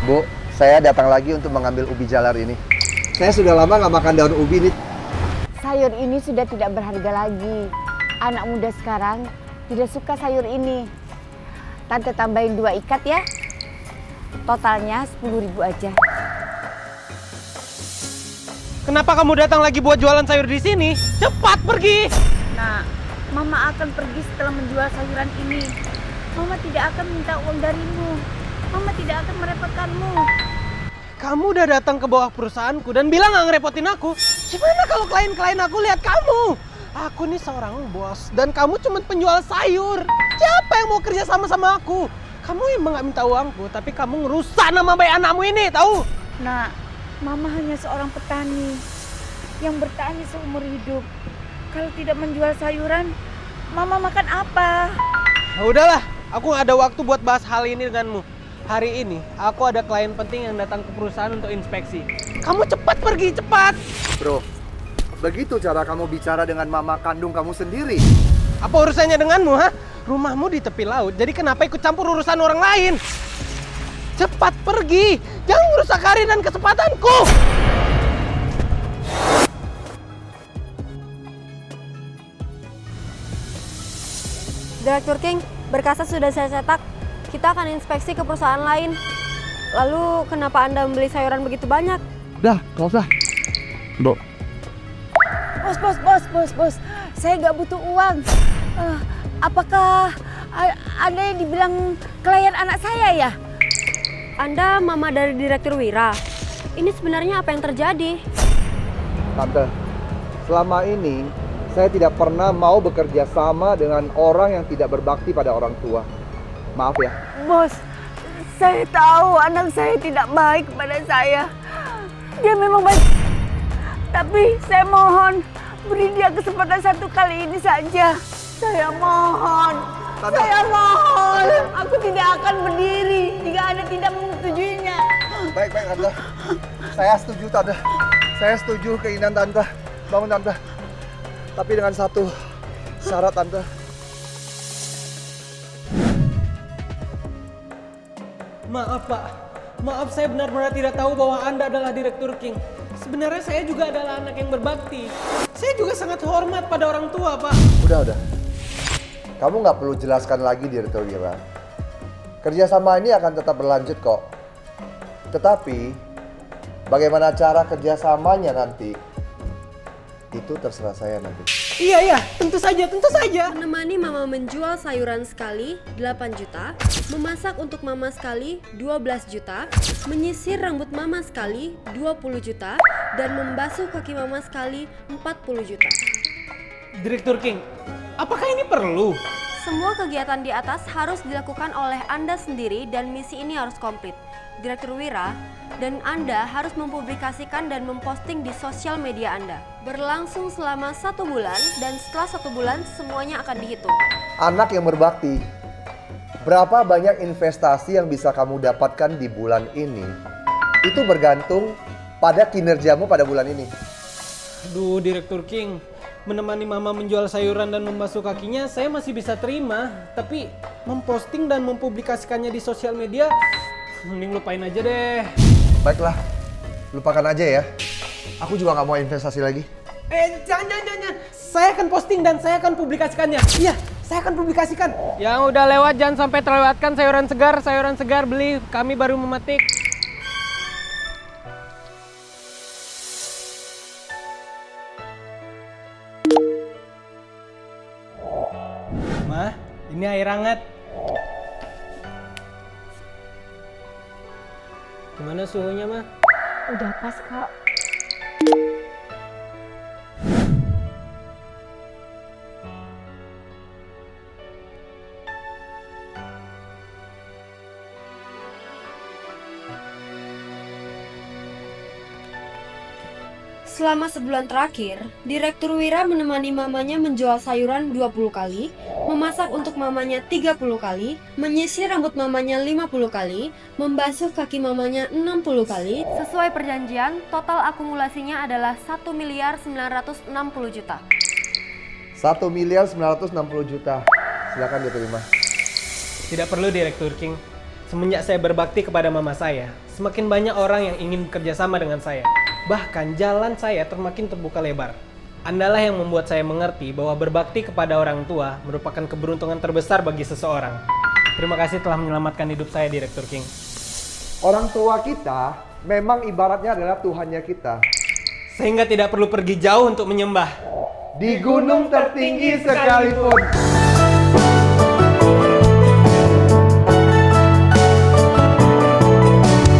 Bu, saya datang lagi untuk mengambil ubi jalar ini. Saya sudah lama nggak makan daun ubi nih. Sayur ini sudah tidak berharga lagi. Anak muda sekarang tidak suka sayur ini. Tante tambahin 2 ikat ya. Totalnya 10.000 aja. Kenapa kamu datang lagi buat jualan sayur di sini? Cepat pergi! Nah, Mama akan pergi setelah menjual sayuran ini. Mama tidak akan minta uang darimu. Mama tidak akan merepotkanmu. Kamu udah datang ke bawah perusahaanku dan bilang gak ngerepotin aku. Gimana kalau klien-klien aku lihat kamu? Aku nih seorang bos dan kamu cuma penjual sayur. Siapa yang mau kerja sama aku? Kamu emang gak minta uangku, tapi kamu ngerusak nama baik anakmu ini, tahu? Nah, Mama hanya seorang petani yang bertani seumur hidup. Kalau tidak menjual sayuran, Mama makan apa? Nah, udahlah, aku gak ada waktu buat bahas hal ini denganmu. Hari ini, aku ada klien penting yang datang ke perusahaan untuk inspeksi. Kamu cepat pergi, cepat! Bro, begitu cara kamu bicara dengan mama kandung kamu sendiri. Apa urusannya denganmu, ha? Rumahmu di tepi laut, jadi kenapa ikut campur urusan orang lain? Cepat pergi! Jangan merusak karir dan kesempatanku! Direktur King, berkasnya sudah saya cetak. Kita akan inspeksi ke perusahaan lain. Lalu kenapa Anda membeli sayuran begitu banyak? Dah, gak usah. Bro. Bos. Saya nggak butuh uang. Apakah ada yang dibilang klien anak saya ya? Anda mama dari Direktur Wira. Ini sebenarnya apa yang terjadi? Tante, selama ini saya tidak pernah mau bekerja sama dengan orang yang tidak berbakti pada orang tua. Maaf ya. Bos, saya tahu anak saya tidak baik kepada saya. Dia memang baik. Tapi saya mohon, beri dia kesempatan 1 kali ini saja. Saya mohon. Tante. Saya mohon. Aku tidak akan berdiri jika Anda tidak menyetujuinya. Baik, Tante. Saya setuju, Tante. Saya setuju keinginan Tante. Bangun, Tante. Tapi dengan satu syarat, Tante. Maaf, Pak. Maaf, saya benar-benar tidak tahu bahwa Anda adalah Direktur King. Sebenarnya saya juga adalah anak yang berbakti. Saya juga sangat hormat pada orang tua, Pak. Udah. Kamu nggak perlu jelaskan lagi, Direktur Wira. Kerjasama ini akan tetap berlanjut kok. Tetapi, bagaimana cara kerjasamanya nanti, itu terserah saya nanti. Iya, tentu saja. Menemani mama menjual sayuran sekali 8 juta, memasak untuk mama sekali 12 juta, menyisir rambut mama sekali 20 juta, dan membasuh kaki mama sekali 40 juta. Direktur King, apakah ini perlu? Semua kegiatan di atas harus dilakukan oleh Anda sendiri dan misi ini harus komplit. Direktur Wira dan Anda harus mempublikasikan dan memposting di sosial media Anda. Berlangsung selama 1 bulan dan setelah 1 bulan semuanya akan dihitung. Anak yang berbakti, berapa banyak investasi yang bisa kamu dapatkan di bulan ini, itu bergantung pada kinerjamu pada bulan ini. Aduh, Direktur King, menemani mama menjual sayuran dan membasuh kakinya saya masih bisa terima. Tapi memposting dan mempublikasikannya di sosial media, mending lupain aja deh. Baiklah, lupakan aja ya. Aku juga nggak mau investasi lagi. Jangan. Saya akan posting dan saya akan publikasikannya. Iya, saya akan publikasikan. Yang udah lewat jangan sampai terlewatkan sayuran segar beli. Kami baru memetik. Ma, ini air hangat. Gimana suhunya, Ma? Udah pas, Kak. Selama sebulan terakhir, Direktur Wira menemani mamanya menjual sayuran 20 kali, memasak untuk mamanya 30 kali, menyisir rambut mamanya 50 kali, membasuh kaki mamanya 60 kali. Sesuai perjanjian, total akumulasinya adalah 1.960 juta. 1.960 juta. Silakan diterima. Tidak perlu, Direktur King. Semenjak saya berbakti kepada mama saya, semakin banyak orang yang ingin bekerja sama dengan saya. Bahkan jalan saya semakin terbuka lebar. Andalah yang membuat saya mengerti bahwa berbakti kepada orang tua merupakan keberuntungan terbesar bagi seseorang. Terima kasih telah menyelamatkan hidup saya, Direktur King. Orang tua kita memang ibaratnya adalah Tuhannya kita. Sehingga tidak perlu pergi jauh untuk menyembah. Di gunung tertinggi sekalipun.